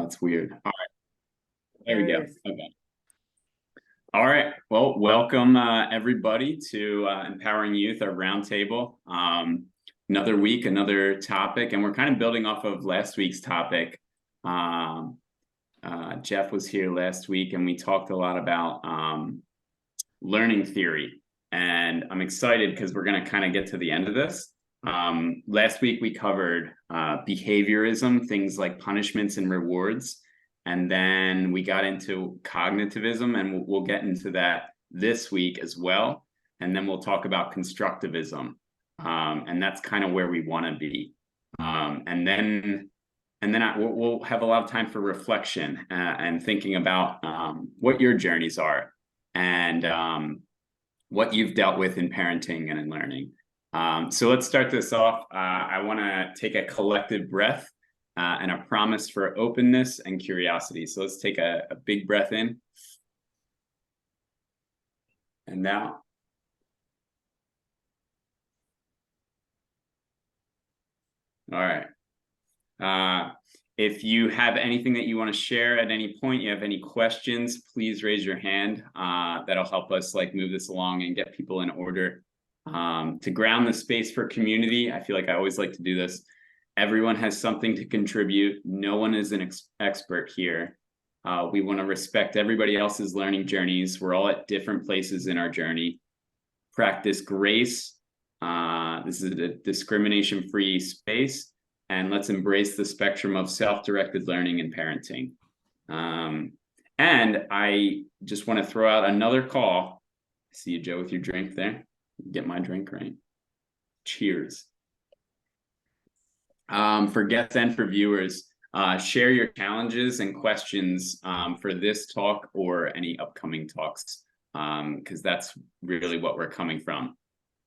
That's weird. All right, there we go. Okay. All right. Well, welcome everybody to Empowering Youth, our roundtable. Another week, another topic, and we're kind of building off of last week's topic. Jeff was here last week, and we talked a lot about learning theory. And I'm excited because we're going to kind of get to the end of this. Last week, we covered behaviorism, things like punishments and rewards. And then we got into cognitivism, and we'll get into that this week as well. And then we'll talk about constructivism. And that's kind of where we want to be. And then we'll have a lot of time for reflection and thinking about what your journeys are and what you've dealt with in parenting and in learning. So let's start this off. I want to take a collective breath and a promise for openness and curiosity. So let's take a big breath in. And now. All right. If you have anything that you want to share at any point, you have any questions, please raise your hand. That'll help us move this along and get people in order. To ground the space for community, I feel like I always like to do this. Everyone has something to contribute. No one is an expert here. We want to respect everybody else's learning journeys. We're all at different places in our journey. Practice grace. This is a discrimination-free space. And let's embrace the spectrum of self-directed learning and parenting. And I just want to throw out another call. I see you, Joe, with your drink there. Get my drink right. Cheers. For guests and for viewers, share your challenges and questions for this talk or any upcoming talks, because that's really what we're coming from.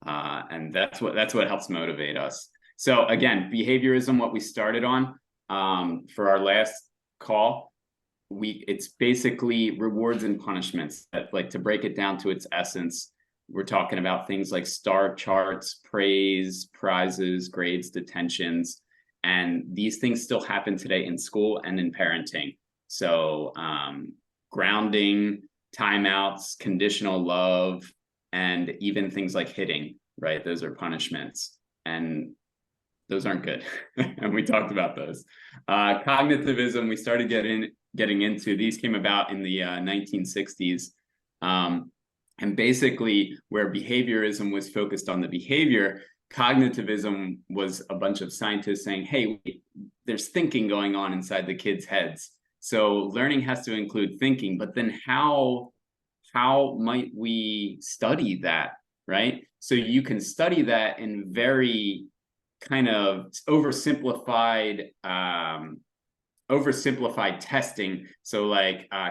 And that's what helps motivate us. So again, behaviorism, what we started on for our last call, it's basically rewards and punishments. That, to break it down to its essence, we're talking about things like star charts, praise, prizes, grades, detentions, and these things still happen today in school and in parenting. So grounding, timeouts, conditional love, and even things like hitting, right? Those are punishments. And those aren't good. And we talked about those. Cognitivism, we started getting into. These came about in the 1960s. And basically, where behaviorism was focused on the behavior, cognitivism was a bunch of scientists saying, hey, there's thinking going on inside the kids' heads. So learning has to include thinking, but then how might we study that, right? So you can study that in very kind of oversimplified testing. So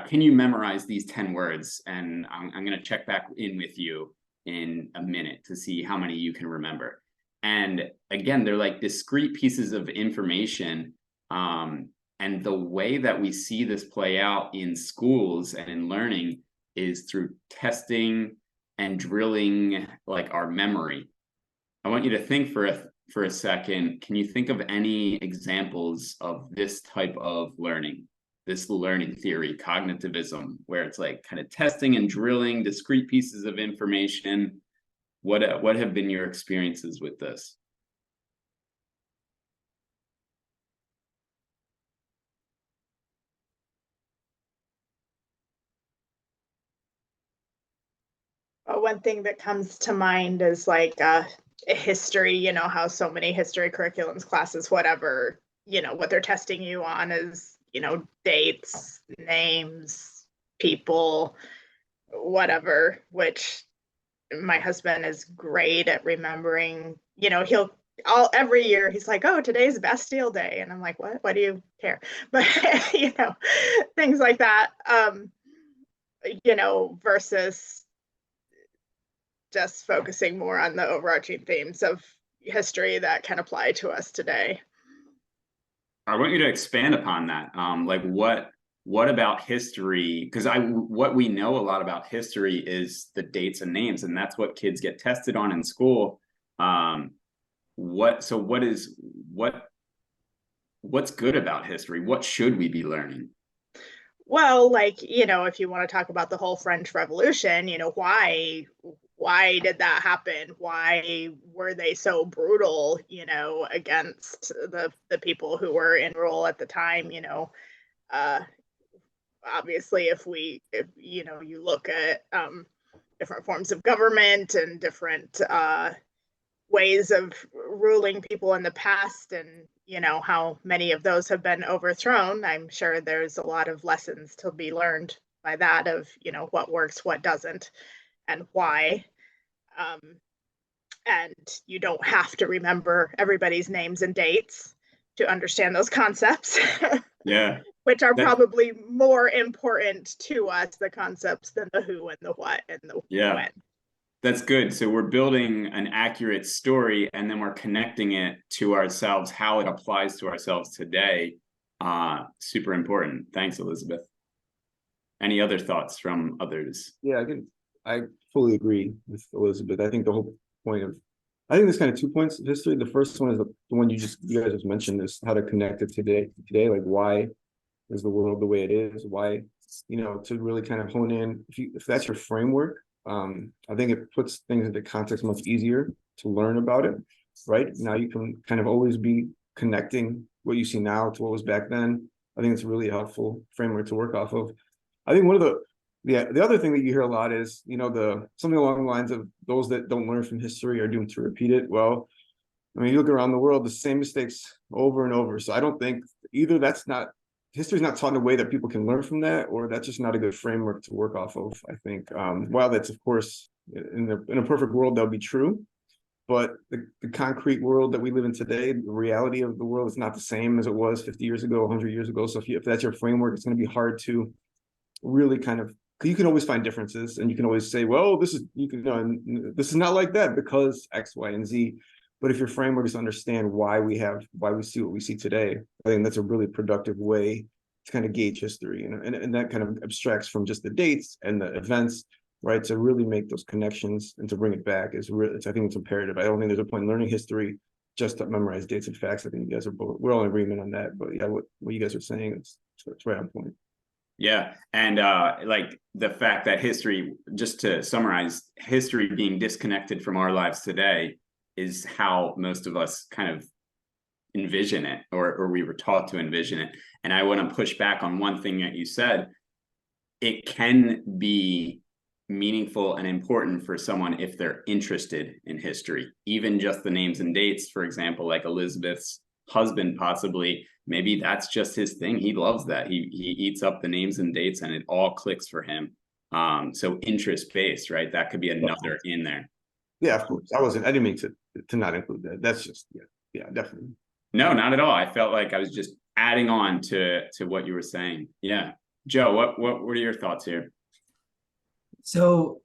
can you memorize these 10 words? And I'm going to check back in with you in a minute to see how many you can remember. And again, they're like discrete pieces of information. And the way that we see this play out in schools and in learning is through testing and drilling our memory. I want you to think for a second. Can you think of any examples of this type of learning, this learning theory, cognitivism, where it's kind of testing and drilling discrete pieces of information? What have been your experiences with this? One thing that comes to mind is history, how so many history curriculums, classes, whatever, what they're testing you on is, dates, names, people, whatever, which my husband is great at remembering. Every year he's like, oh, today's Bastille Day. And I'm like, what do you care? But, things like that, versus just focusing more on the overarching themes of history that can apply to us today. I want you to expand upon that. What about history? Because what we know a lot about history is the dates and names, and that's what kids get tested on in school. What what's good about history? What should we be learning? Well, like, if you want to talk about the whole French Revolution, why did that happen? Why were they so brutal, against the people who were in rule at the time? Uh, Obviously, if you look at different forms of government and different ways of ruling people in the past, and how many of those have been overthrown, I'm sure there's a lot of lessons to be learned by that, of what works, what doesn't, and why. um, and you don't have to remember everybody's names and dates to understand those concepts. Yeah, Which are that probably more important to us, the concepts, than the who and the what and the yeah, when. that's good. So we're building an accurate story, and then we're connecting it to ourselves, how it applies to ourselves today. Super important. Thanks, Elizabeth. Any other thoughts from others? Yeah, I fully agree with Elizabeth. I think the whole point of, I think there's kind of 2 points of history. The first one is the one you guys just mentioned, is how to connect it today, like why is the world the way it is? Why, to really kind of hone in, if that's your framework, I think it puts things into context much easier to learn about it, right? Now you can kind of always be connecting what you see now to what was back then. I think it's a really helpful framework to work off of. I think one of the other thing that you hear a lot is, something along the lines of, those that don't learn from history are doomed to repeat it. Well, I mean, you look around the world, the same mistakes over and over. So I don't think either history's not taught in a way that people can learn from that, or that's just not a good framework to work off of. I think, while that's, of course, in a perfect world, that'll be true, but the concrete world that we live in today, the reality of the world is not the same as it was 50 years ago, 100 years ago. So if that's your framework, it's going to be hard to really kind of, because you can always find differences, and you can always say, well, this is not like that because X, Y, and Z. But if your framework is to understand why we see what we see today, I think that's a really productive way to kind of gauge history, and that kind of abstracts from just the dates and the events, right? To really make those connections and to bring it back is really, I think it's imperative. I don't think there's a point in learning history just to memorize dates and facts. I think you guys we're all in agreement on that. But yeah, what you guys are saying, it's right on point. Yeah, and like the fact that history, just to summarize, history being disconnected from our lives today is how most of us kind of envision it, or we were taught to envision it. And I want to push back on one thing that you said. It can be meaningful and important for someone if they're interested in history, even just the names and dates, for example, like Elizabeth's husband, possibly, maybe that's just his thing. He loves that. He eats up the names and dates, and it all clicks for him. So interest based, right? That could be another in there. Yeah, of course. I didn't mean to not include that. That's just, yeah, definitely. No, not at all. I felt like I was just adding on to what you were saying. Yeah. Joe, what are your thoughts here? So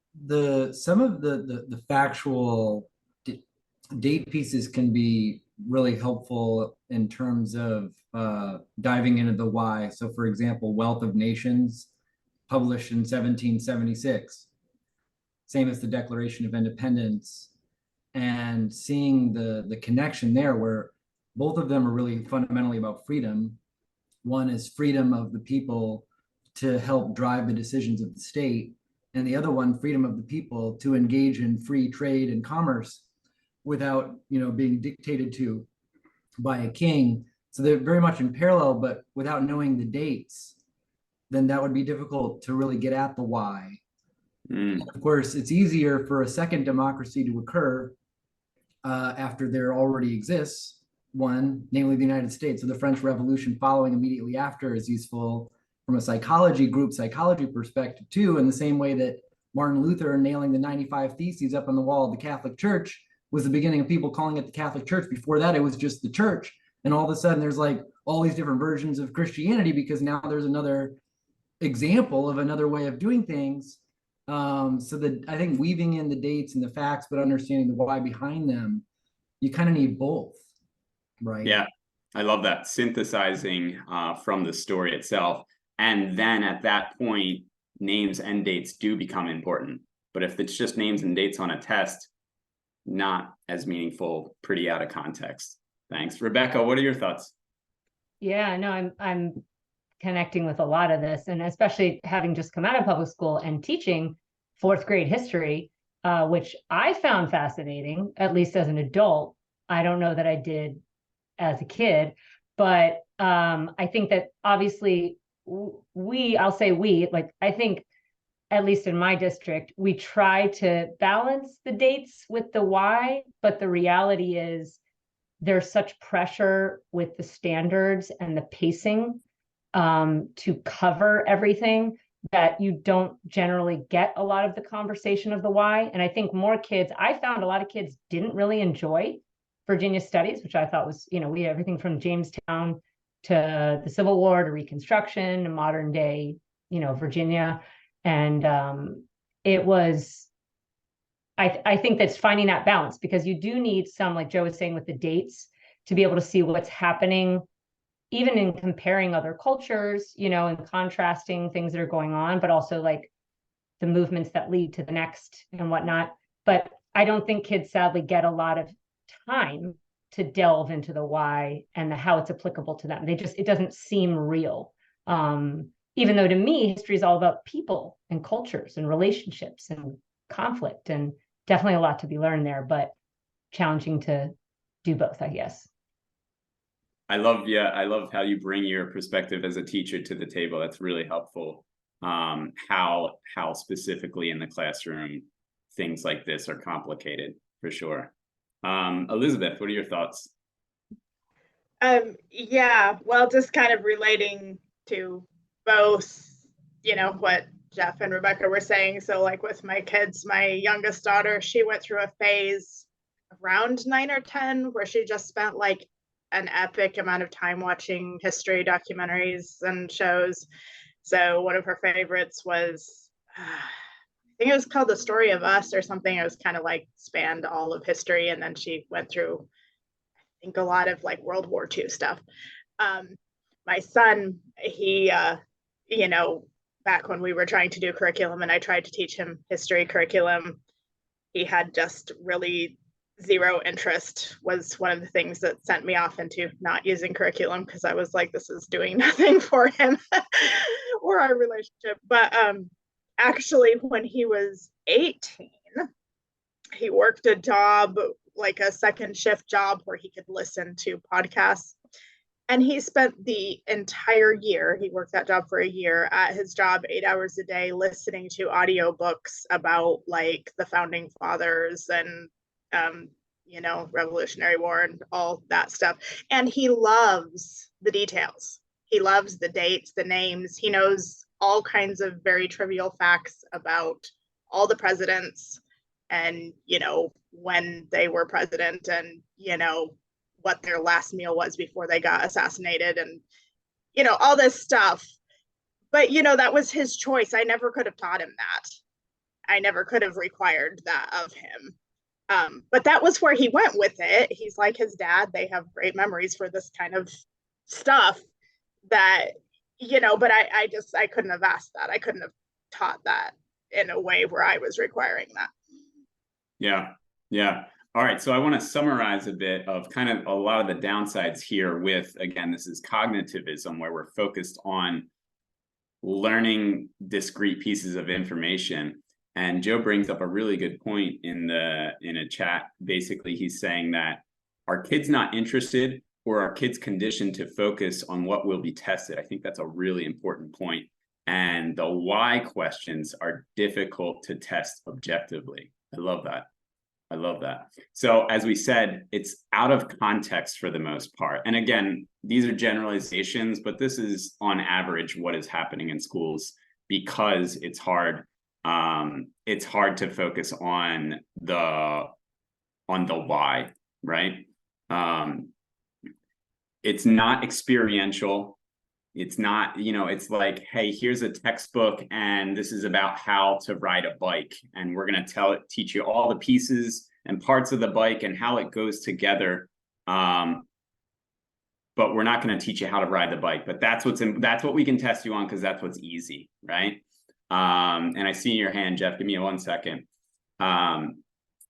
some of the factual date pieces can be really helpful in terms of diving into the why. So for example, Wealth of Nations, published in 1776, same as the Declaration of Independence, and seeing the connection there, where both of them are really fundamentally about freedom. One is freedom of the people to help drive the decisions of the state, and the other one, freedom of the people to engage in free trade and commerce without being dictated to by a king. So they're very much in parallel, but without knowing the dates, then that would be difficult to really get at the why. Of course, it's easier for a second democracy to occur after there already exists one, namely the United States. So the French Revolution following immediately after is useful from a psychology perspective too, in the same way that Martin Luther nailing the 95 Theses up on the wall of the Catholic Church was the beginning of people calling it the Catholic Church. Before that, it was just the church. And all of a sudden, there's like all these different versions of Christianity because now there's another example of another way of doing things. So that I think weaving in the dates and the facts, but understanding the why behind them, you kind of need both, right? Yeah, I love that. Synthesizing from the story itself. And then at that point, names and dates do become important. But if it's just names and dates on a test, not as meaningful, pretty out of context. Thanks. Rebecca, what are your thoughts? Yeah, no, I'm connecting with a lot of this, and especially having just come out of public school and teaching fourth grade history, which I found fascinating, at least as an adult. I don't know that I did as a kid, but I think that obviously I'll say we, like, I think at least in my district, we try to balance the dates with the why, but the reality is there's such pressure with the standards and the pacing to cover everything that you don't generally get a lot of the conversation of the why. And I think I found a lot of kids didn't really enjoy Virginia studies, which I thought was, we had everything from Jamestown to the Civil War to Reconstruction to modern day, Virginia. And it was, I think that's finding that balance, because you do need some, like Joe was saying, with the dates to be able to see what's happening, even in comparing other cultures, and contrasting things that are going on, but also like the movements that lead to the next and whatnot. But I don't think kids sadly get a lot of time to delve into the why and how it's applicable to them. It doesn't seem real. Even though to me, history is all about people and cultures and relationships and conflict, and definitely a lot to be learned there, but challenging to do both, I guess. I love how you bring your perspective as a teacher to the table. That's really helpful. How specifically in the classroom things like this are complicated, for sure. Elizabeth, what are your thoughts? Yeah, well, just kind of relating to both, what Jeff and Rebecca were saying. So like with my kids, my youngest daughter, she went through a phase around 9 or 10 where she just spent like an epic amount of time watching history documentaries and shows. So one of her favorites was, I think it was called The Story of Us or something. It was kind of like spanned all of history. And then she went through, I think, a lot of like World War II stuff. My son, he, back when we were trying to do curriculum and I tried to teach him history curriculum, he had just really zero interest. Was one of the things that sent me off into not using curriculum, because I was like, this is doing nothing for him or our relationship. But actually, when he was 18, he worked a job, like a second shift job, where he could listen to podcasts. And he spent the entire year, he worked that job for a year at his job, 8 hours a day, listening to audiobooks about like the founding fathers and Revolutionary War and all that stuff. And he loves the details. He loves the dates, the names. He knows all kinds of very trivial facts about all the presidents and, when they were president and, what their last meal was before they got assassinated and, all this stuff. But, that was his choice. I never could have taught him that. I never could have required that of him. But that was where he went with it. He's like his dad. They have great memories for this kind of stuff that, but I couldn't have asked that. I couldn't have taught that in a way where I was requiring that. Yeah. All right. So I want to summarize a bit of kind of a lot of the downsides here with, again, this is cognitivism, where we're focused on learning discrete pieces of information. And Joe brings up a really good point in a chat. Basically, he's saying that are kids not interested, or are kids conditioned to focus on what will be tested? I think that's a really important point. And the why questions are difficult to test objectively. I love that. So as we said, it's out of context for the most part. And again, these are generalizations, but this is on average what is happening in schools, because it's hard. It's hard to focus on the why, right? It's not experiential. It's not, it's like, hey, here's a textbook and this is about how to ride a bike. And we're going to teach you all the pieces and parts of the bike and how it goes together. But we're not going to teach you how to ride the bike. But that's what we can test you on, because that's what's easy, right? And I see your hand, Jeff. Give me 1 second.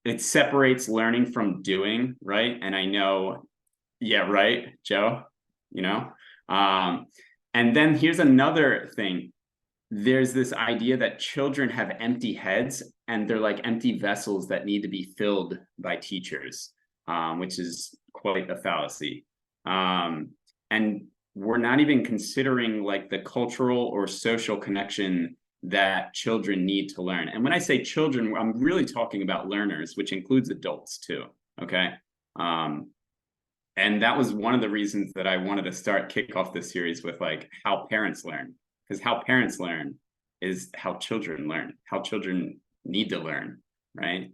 It separates learning from doing, right? And I know, yeah, right, Joe, And then here's another thing. There's this idea that children have empty heads and they're like empty vessels that need to be filled by teachers, which is quite a fallacy. And we're not even considering like the cultural or social connection that children need to learn. And when I say children, I'm really talking about learners, which includes adults too, okay? And that was one of the reasons that I wanted to kick off this series with like how parents learn, because how parents learn is how children learn, how children need to learn, right?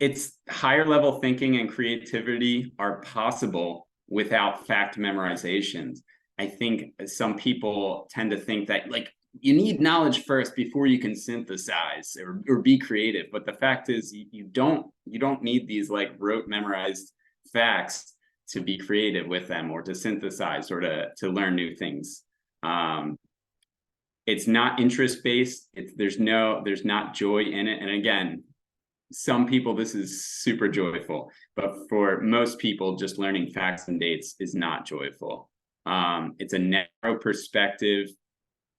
It's higher level thinking and creativity are possible without fact memorizations. I think some people tend to think that like you need knowledge first before you can synthesize or be creative. But the fact is you don't need these like rote memorized facts to be creative with them or to synthesize or to learn new things. It's not interest-based. There's not joy in it. And again, some people, this is super joyful, but for most people, just learning facts and dates is not joyful. It's a narrow perspective.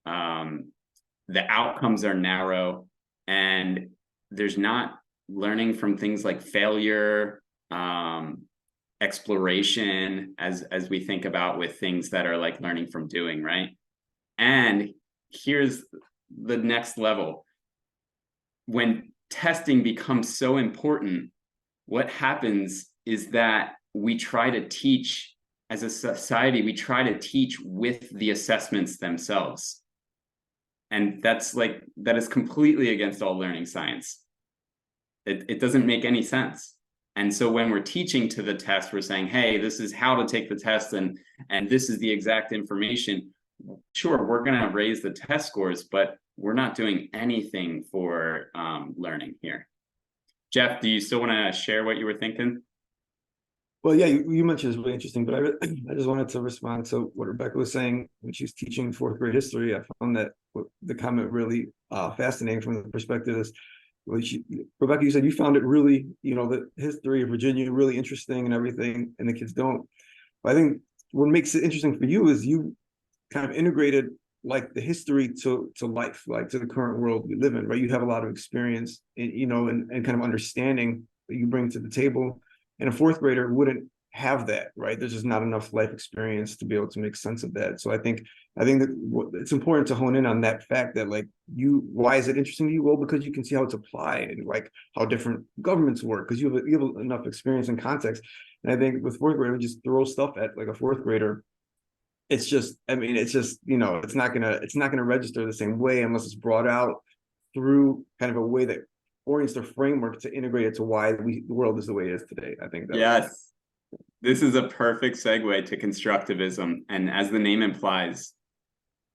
The outcomes are narrow, and there's not learning from things like failure, exploration, as we think about with things that are like learning from doing, right? And here's the next level. When testing becomes so important, what happens is that we try to teach, as a society, we try to teach with the assessments themselves. And that is completely against all learning science. It doesn't make any sense. And so when we're teaching to the test, we're saying, hey, this is how to take the test and this is the exact information. Sure, we're going to raise the test scores, but we're not doing anything for learning here. Jeff, do you still want to share what you were thinking? Well, yeah, you mentioned it's really interesting, but I just wanted to respond to what Rebecca was saying when she was teaching fourth grade history. I found that the comment really fascinating from the perspective is, Rebecca, you said you found it really, the history of Virginia really interesting and everything, and the kids don't. But I think what makes it interesting for you is you kind of integrated like the history to life, like to the current world we live in, right? You have a lot of experience, and kind of understanding that you bring to the table. And a fourth grader wouldn't have that, right? There's just not enough life experience to be able to make sense of that. So I think that it's important to hone in on that fact that like why is it interesting to you? Well, because you can see how it's applied and like how different governments work, because you have enough experience and context. And I think with fourth grader, we just throw stuff at like a fourth grader. It's just, it's not gonna register the same way unless it's brought out through kind of a way that orients their framework to integrate it to why the world is the way it is today. I think that yes, this is a perfect segue to constructivism, and as the name implies,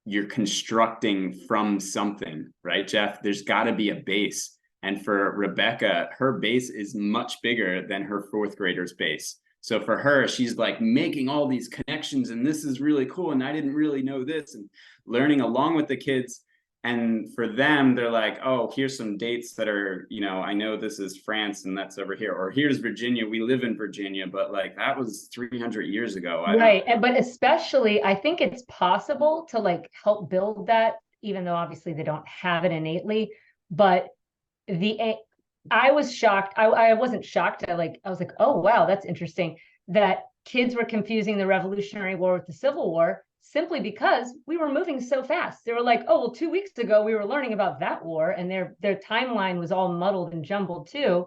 you're constructing from something, right, Jeff? There's got to be a base, and for Rebecca, her base is much bigger than her fourth grader's base. So for her, she's like making all these connections, and this is really cool, and I didn't really know this, and learning along with the kids. And for them, they're like, oh, here's some dates that are, I know this is France and that's over here. Or here's Virginia. We live in Virginia, but like that was 300 years ago. Right. But especially, I think it's possible to like help build that, even though obviously they don't have it innately. But I was shocked. I wasn't shocked. I was like, oh, wow, that's interesting that kids were confusing the Revolutionary War with the Civil War, simply because we were moving so fast. They were like, oh, well, 2 weeks ago, we were learning about that war, and their timeline was all muddled and jumbled too,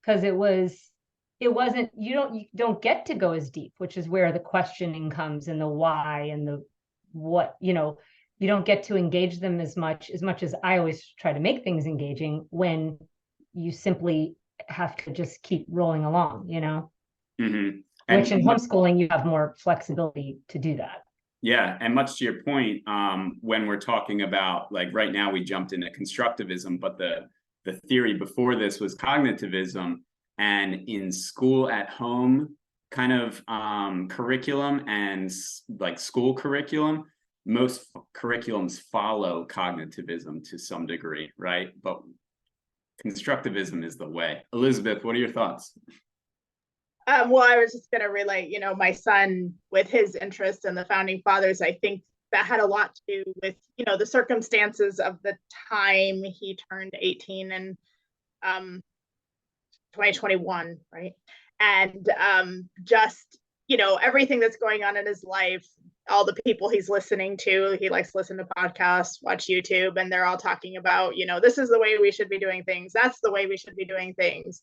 because it wasn't, you don't get to go as deep, which is where the questioning comes and the why and the what, you don't get to engage them as much as I always try to make things engaging when you simply have to just keep rolling along, Mm-hmm. Which in homeschooling, you have more flexibility to do that. Yeah, and much to your point, when we're talking about, like right now we jumped into constructivism, but the theory before this was cognitivism, and in school at home kind of curriculum and like school curriculum, most curriculums follow cognitivism to some degree, right? But constructivism is the way. Elizabeth, what are your thoughts? Well, I was just going to relate, my son with his interest in the founding fathers, I think that had a lot to do with, the circumstances of the time. He turned 18 in 2021, right? And just, everything that's going on in his life, all the people he's listening to, he likes to listen to podcasts, watch YouTube, and they're all talking about, this is the way we should be doing things. That's the way we should be doing things.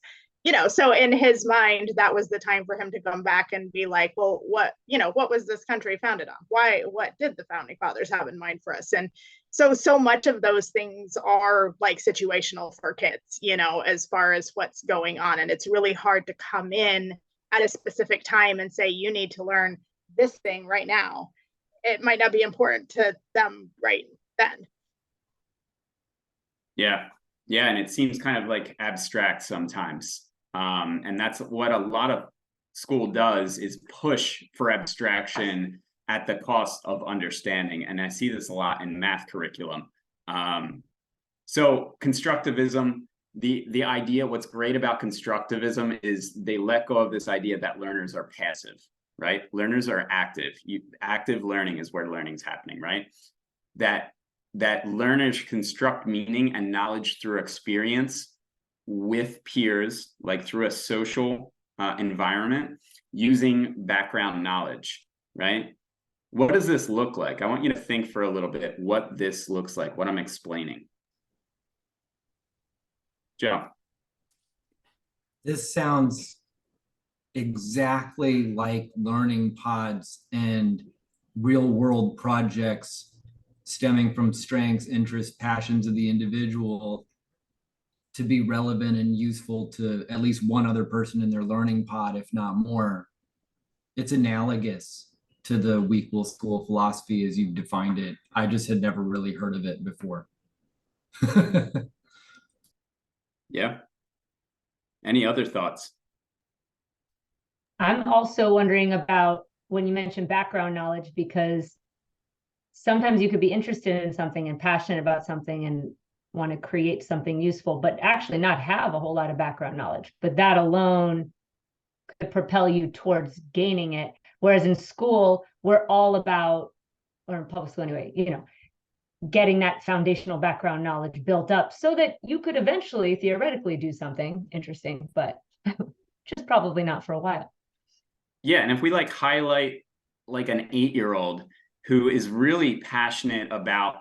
So in his mind, that was the time for him to come back and be like, well, what was this country founded on? What did the founding fathers have in mind for us? And so much of those things are like situational for kids, as far as what's going on. And it's really hard to come in at a specific time and say, you need to learn this thing right now. It might not be important to them right then. Yeah. And it seems kind of like abstract sometimes. And that's what a lot of school does, is push for abstraction at the cost of understanding. And I see this a lot in math curriculum. So constructivism, the idea, what's great about constructivism is they let go of this idea that learners are passive, right? Learners are active. Active learning is where learning's happening, right? That learners construct meaning and knowledge through experience with peers, like through a social environment, using background knowledge, right? What does this look like? I want you to think for a little bit what this looks like, what I'm explaining. Joe. This sounds exactly like learning pods and real world projects stemming from strengths, interests, passions of the individual to be relevant and useful to at least one other person in their learning pod, if not more. It's analogous to the Weekley School of Philosophy as you've defined it. I just had never really heard of it before. Yeah. Any other thoughts? I'm also wondering about when you mentioned background knowledge, because sometimes you could be interested in something and passionate about something and want to create something useful, but actually not have a whole lot of background knowledge. But that alone could propel you towards gaining it. Whereas in school, we're all about, or in public school anyway, getting that foundational background knowledge built up so that you could eventually theoretically do something interesting, but just probably not for a while. Yeah, and if we highlight like an 8-year-old who is really passionate about,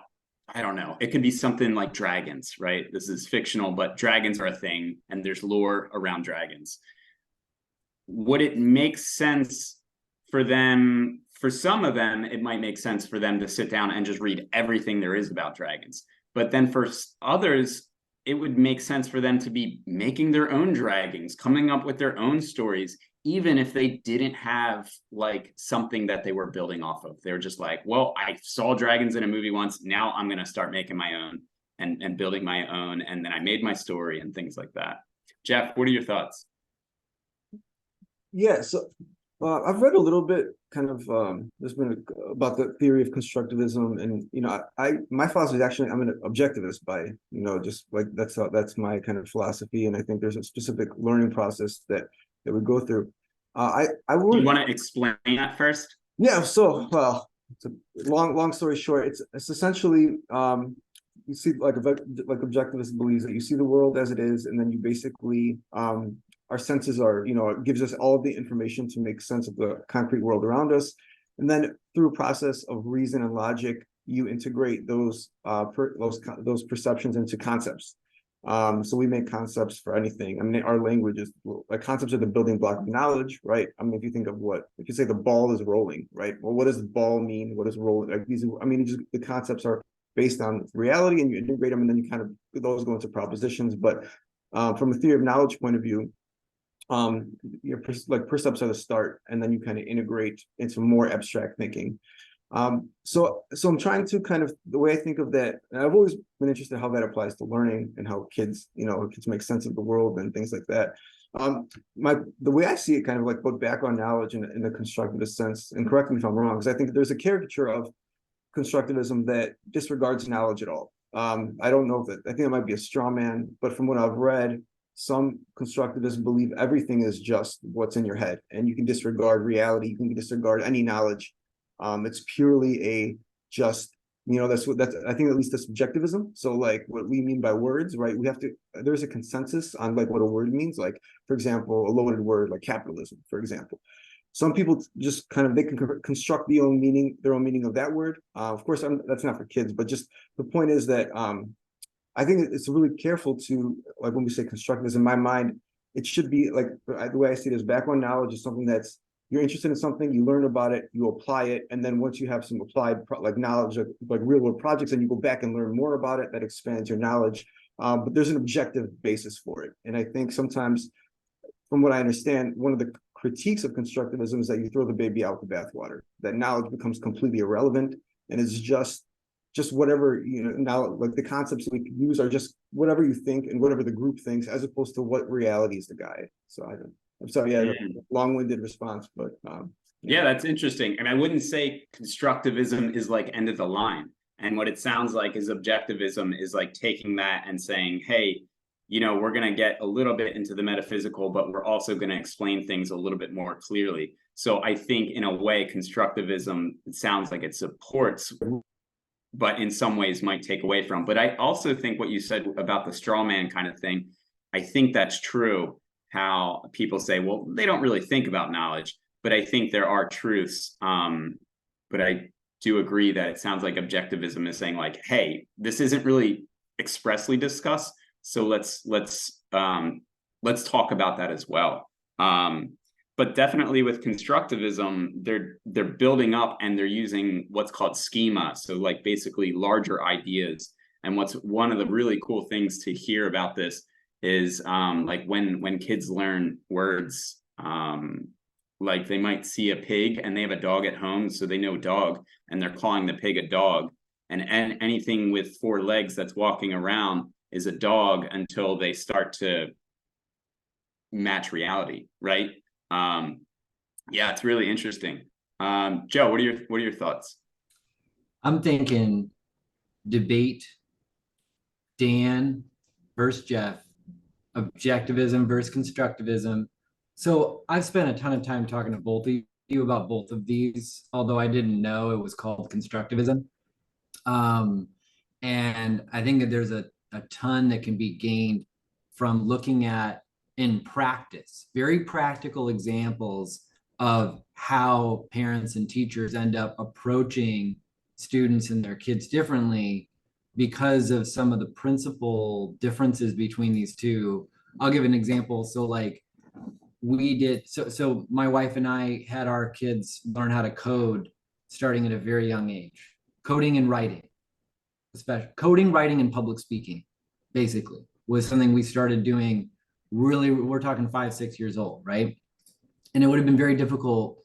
I don't know, it could be something like dragons, right? This is fictional, but dragons are a thing and there's lore around dragons. Would it make sense for them, for some of them, it might make sense for them to sit down and just read everything there is about dragons. But then for others, it would make sense for them to be making their own dragons, coming up with their own stories, even if they didn't have something that they were building off of. They're just like, well, I saw dragons in a movie once. Now I'm going to start making my own and building my own. And then I made my story and things like that. Jeff, what are your thoughts? Yeah, so I've read a little bit kind of there's been about the theory of constructivism, and my philosophy is actually, I'm an objectivist by just like that's my kind of philosophy, and I think there's a specific learning process that we go through. I Do you want to explain that first? Yeah, so it's a long story short, it's essentially you see like objectivist believes that you see the world as it is, and then you basically our senses are, it gives us all of the information to make sense of the concrete world around us. And then through a process of reason and logic, you integrate those perceptions into concepts. So we make concepts for anything. I mean, our language is concepts are the building block of knowledge, right? I mean, if you think of if you say the ball is rolling, right? Well, what does ball mean? What is rolling? Just the concepts are based on reality, and you integrate them, and then you kind of, those go into propositions. But from a theory of knowledge point of view, your percepts are the start, and then you kind of integrate into more abstract thinking. So I'm trying to kind of, the way I think of that, and I've always been interested in how that applies to learning and how kids make sense of the world and things like that. The way I see it, kind of like both background knowledge in the constructivist sense, and correct me if I'm wrong, because I think there's a caricature of constructivism that disregards knowledge at all. I don't know I think it might be a straw man, but from what I've read, some constructivists believe everything is just what's in your head, and you can disregard reality, you can disregard any knowledge. It's purely a just, that's I think at least that's subjectivism. So like what we mean by words, right? There's a consensus on like what a word means. Like, for example, a loaded word like capitalism, for example. Some people just they can construct their own meaning of that word. Of course, that's not for kids, but just the point is that I think it's really careful to, like, when we say constructivism, in my mind, it should be like, the way I see it is background knowledge is something that's, you're interested in something, you learn about it, you apply it, and then once you have some applied knowledge of like real world projects, and you go back and learn more about it, that expands your knowledge. But there's an objective basis for it. And I think sometimes, from what I understand, one of the critiques of constructivism is that you throw the baby out with the bathwater, that knowledge becomes completely irrelevant, and it's just whatever, now like the concepts we use are just whatever you think and whatever the group thinks, as opposed to what reality is the guide. So I'm sorry, long-winded response, but yeah, that's interesting. And I wouldn't say constructivism is like end of the line. And what it sounds like is objectivism is like taking that and saying, hey, we're going to get a little bit into the metaphysical, but we're also going to explain things a little bit more clearly. So I think in a way, constructivism, it sounds like it supports, but in some ways might take away from. But I also think what you said about the straw man kind of thing, I think that's true. How people say, well, they don't really think about knowledge, but I think there are truths. But I do agree that it sounds like objectivism is saying like, hey, this isn't really expressly discussed, so let's talk about that as well. But definitely with constructivism, they're building up and they're using what's called schema. So like basically larger ideas. And what's one of the really cool things to hear about this is like when kids learn words, like they might see a pig and they have a dog at home, so they know dog, and they're calling the pig a dog. And anything with 4 legs that's walking around is a dog until they start to match reality, right? Yeah, it's really interesting. Joe, what are your thoughts? I'm thinking debate, Dan versus Jeff, objectivism versus constructivism. So I've spent a ton of time talking to both of you about both of these, although I didn't know it was called constructivism. And I think that there's a ton that can be gained from looking at, in practice, very practical examples of how parents and teachers end up approaching students and their kids differently because of some of the principal differences between these two. I'll give an example. So like so my wife and I had our kids learn how to code starting at a very young age, coding and writing, especially coding, writing, and public speaking, basically, was something we started doing. Really, we're talking 5-6 years old, right? And it would have been very difficult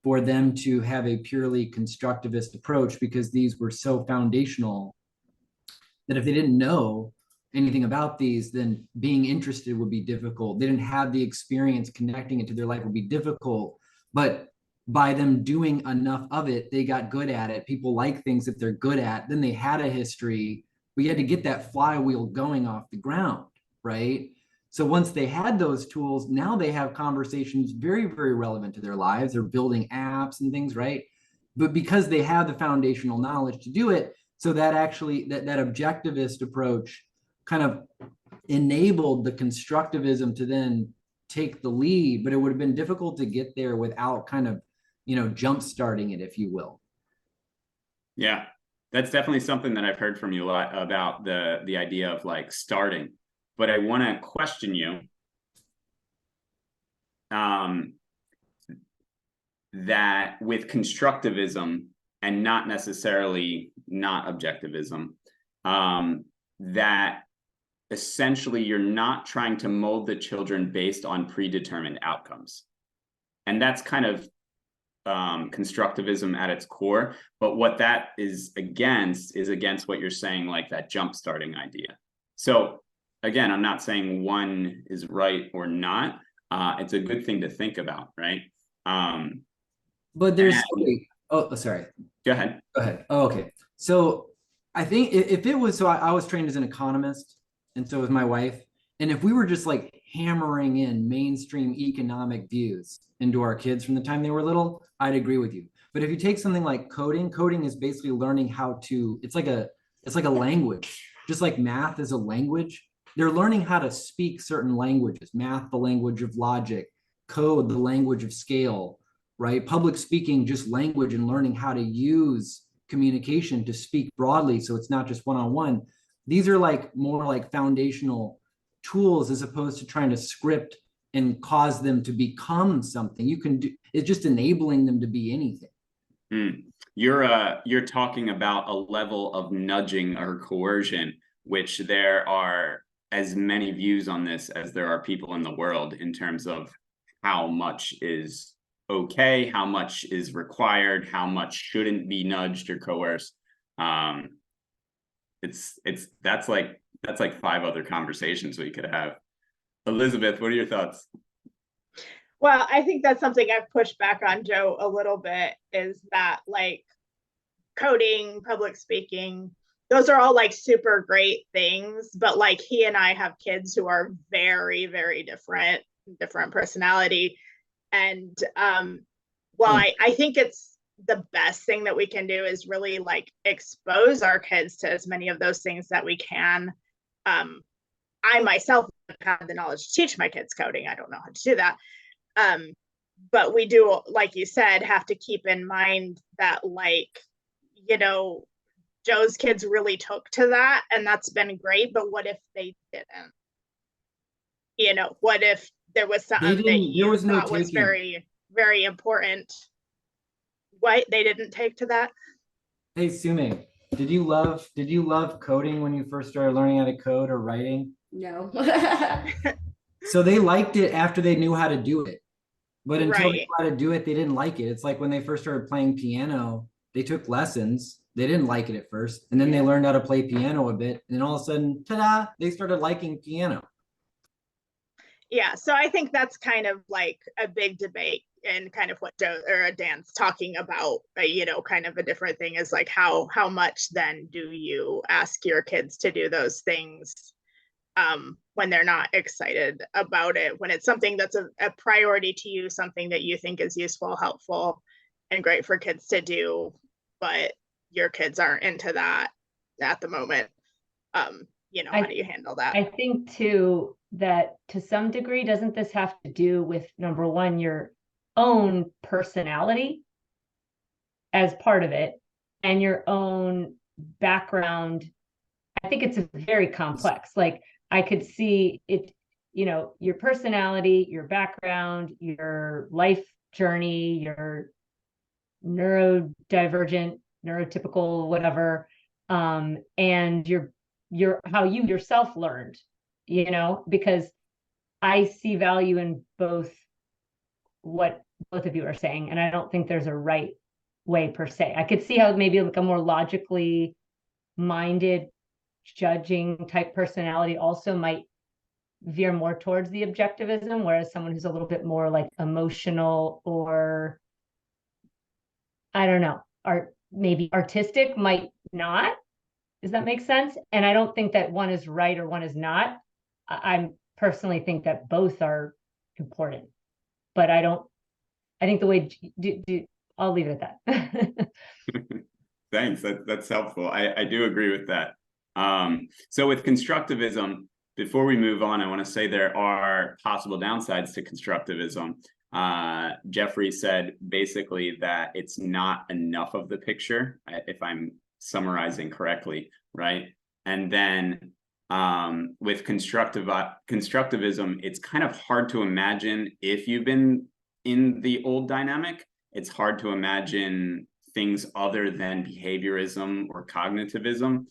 for them to have a purely constructivist approach because these were so foundational that if they didn't know anything about these, then being interested would be difficult. They didn't have the experience, connecting it to their life would be difficult. But by them doing enough of it, they got good at it. People like things that they're good at. Then they had a history. We had to get that flywheel going off the ground, right? So once they had those tools, now they have conversations very, very relevant to their lives. They're building apps and things, right? But because they have the foundational knowledge to do it, so that actually, that objectivist approach kind of enabled the constructivism to then take the lead, but it would have been difficult to get there without kind of, jump starting it, if you will. Yeah, that's definitely something that I've heard from you a lot about the idea of like starting. But I want to question you that with constructivism and not necessarily not objectivism, that essentially you're not trying to mold the children based on predetermined outcomes. And that's kind of constructivism at its core. But what that is against what you're saying, like that jump starting idea. So again, I'm not saying one is right or not. It's a good thing to think about, right? But there's sorry. Go ahead. Oh, okay. So I think if it was, so I was trained as an economist, and so was my wife. And if we were just like hammering in mainstream economic views into our kids from the time they were little, I'd agree with you. But if you take something like coding, coding is basically learning how to, it's like a language, just like math is a language. They're learning how to speak certain languages, math, the language of logic, code, the language of scale, right? Public speaking, just language, and learning how to use communication to speak broadly. So it's not just one-on-one. These are like more like foundational tools as opposed to trying to script and cause them to become something. You can do, it's just enabling them to be anything. You're talking about a level of nudging or coercion, which there are as many views on this as there are people in the world in terms of how much is okay, how much is required, how much shouldn't be nudged or coerced. That's like 5 other conversations we could have. Elizabeth, what are your thoughts? Well, I think that's something I've pushed back on Joe a little bit, is that like coding, public speaking, those are all like super great things, but like he and I have kids who are very, very different personality. And well, I think it's the best thing that we can do is really like expose our kids to as many of those things that we can. I myself have the knowledge to teach my kids coding. I don't know how to do that. But we do, like you said, have to keep in mind that, like, you know, Joe's kids really took to that, and that's been great. But what if they didn't? You know, what if there was something that you thought was very, very important? What, they didn't take to that? Hey, Sume, did you love coding when you first started learning how to code or writing? No. So they liked it after they knew how to do it. But until they Right. knew how to do it, they didn't like it. It's like when they first started playing piano, they took lessons. They didn't like it at first. And then they learned how to play piano a bit. And then all of a sudden, ta-da, they started liking piano. Yeah, so I think that's kind of like a big debate, and kind of what Joe or Dan's talking about, you know, kind of a different thing is like how much then do you ask your kids to do those things when they're not excited about it, when it's something that's a priority to you, something that you think is useful, helpful, and great for kids to do, but your kids aren't into that at the moment. You know, how do you handle that? I think too that to some degree, doesn't this have to do with, number one, your own personality as part of it and your own background? I think it's very complex. Like I could see it, you know, your personality, your background, your life journey, your neurodivergent, neurotypical, whatever, and your how you yourself learned, you know, because I see value in both what both of you are saying, and I don't think there's a right way per se. I could see how maybe like a more logically minded, judging type personality also might veer more towards the objectivism, whereas someone who's a little bit more like emotional or I don't know, maybe artistic might not. Does that make sense? And I don't think that one is right or one is not. I personally think that both are important, but I think the way, I'll leave it at that. Thanks, that's helpful. I do agree with that. So with constructivism, before we move on, I want to say there are possible downsides to constructivism. Jeffrey said basically that it's not enough of the picture, if I'm summarizing correctly, right? And then with constructivism, it's kind of hard to imagine if you've been in the old dynamic. It's hard to imagine things other than behaviorism or cognitivism.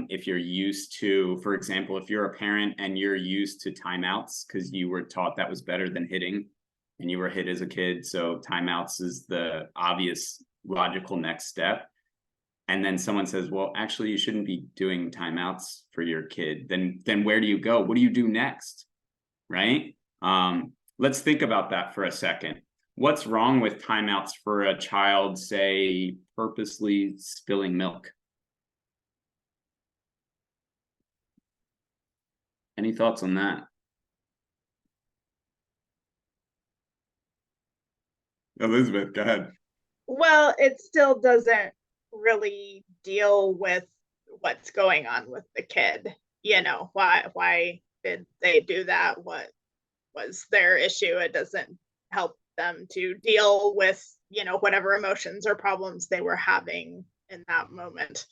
If you're used to, for example, if you're a parent and you're used to timeouts because you were taught that was better than hitting and you were hit as a kid, so timeouts is the obvious logical next step. And then someone says, well, actually, you shouldn't be doing timeouts for your kid. Then where do you go? What do you do next? Right? Let's think about that for a second. What's wrong with timeouts for a child, say, purposely spilling milk? Any thoughts on that? Elizabeth, go ahead. Well, it still doesn't really deal with what's going on with the kid. You know, why did they do that? What was their issue? It doesn't help them to deal with, you know, whatever emotions or problems they were having in that moment.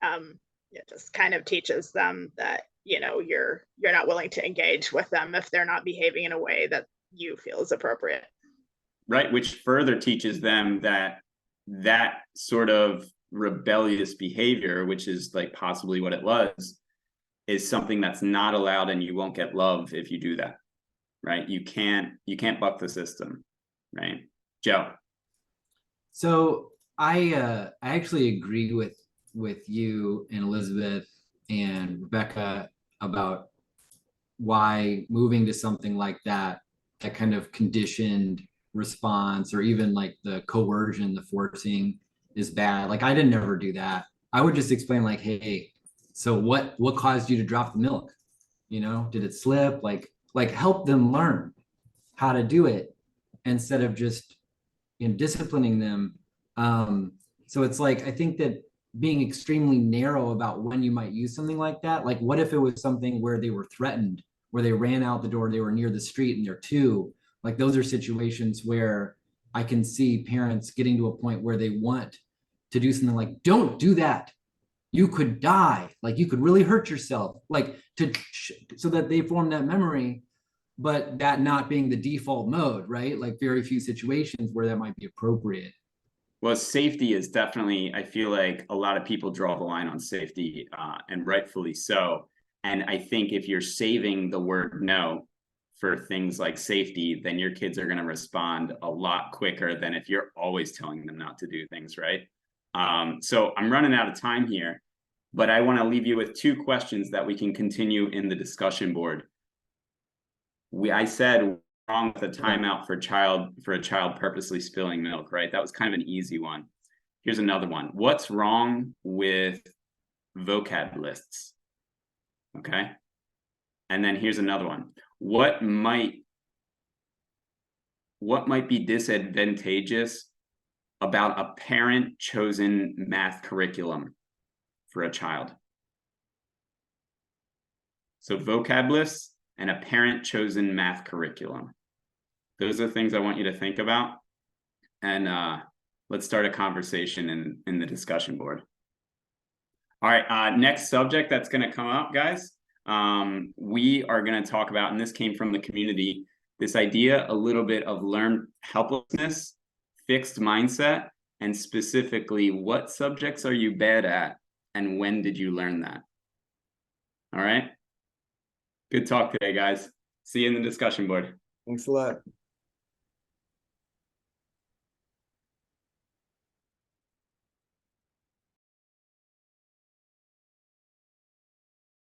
It just kind of teaches them that, you know, you're not willing to engage with them if they're not behaving in a way that you feel is appropriate. Right, which further teaches them that that sort of rebellious behavior, which is like possibly what it was, is something that's not allowed, and you won't get love if you do that. Right? You can't buck the system, right? Joe. So I actually agree with you and Elizabeth and Rebecca about why moving to something like that kind of conditioned response, or even like the coercion, the forcing, is bad. Like I didn't ever do that. I would just explain like, hey, so what caused you to drop the milk? You know, did it slip? Like help them learn how to do it instead of just, you know, disciplining them. So it's like, I think that being extremely narrow about when you might use something like that, like what if it was something where they were threatened, where they ran out the door, they were near the street and they're two, like those are situations where I can see parents getting to a point where they want to do something like, don't do that. You could die, like you could really hurt yourself, like so that they form that memory, but that not being the default mode, right? Like very few situations where that might be appropriate. Well, safety is definitely, I feel like a lot of people draw the line on safety, and rightfully so. And I think if you're saving the word no for things like safety, then your kids are going to respond a lot quicker than if you're always telling them not to do things, right? So I'm running out of time here, but I want to leave you with two questions that we can continue in the discussion board. I said wrong with a timeout for a child purposely spilling milk, right? That was kind of an easy one. Here's another one. What's wrong with vocab lists? Okay. And then here's another one. What might be disadvantageous about a parent chosen math curriculum for a child? So vocab lists and a parent chosen math curriculum. Those are things I want you to think about. And let's start a conversation in the discussion board. All right, next subject that's going to come up, guys. We are going to talk about, and this came from the community, this idea a little bit of learned helplessness, fixed mindset, and specifically, what subjects are you bad at, and when did you learn that? All right. Good talk today, guys. See you in the discussion board. Thanks a lot.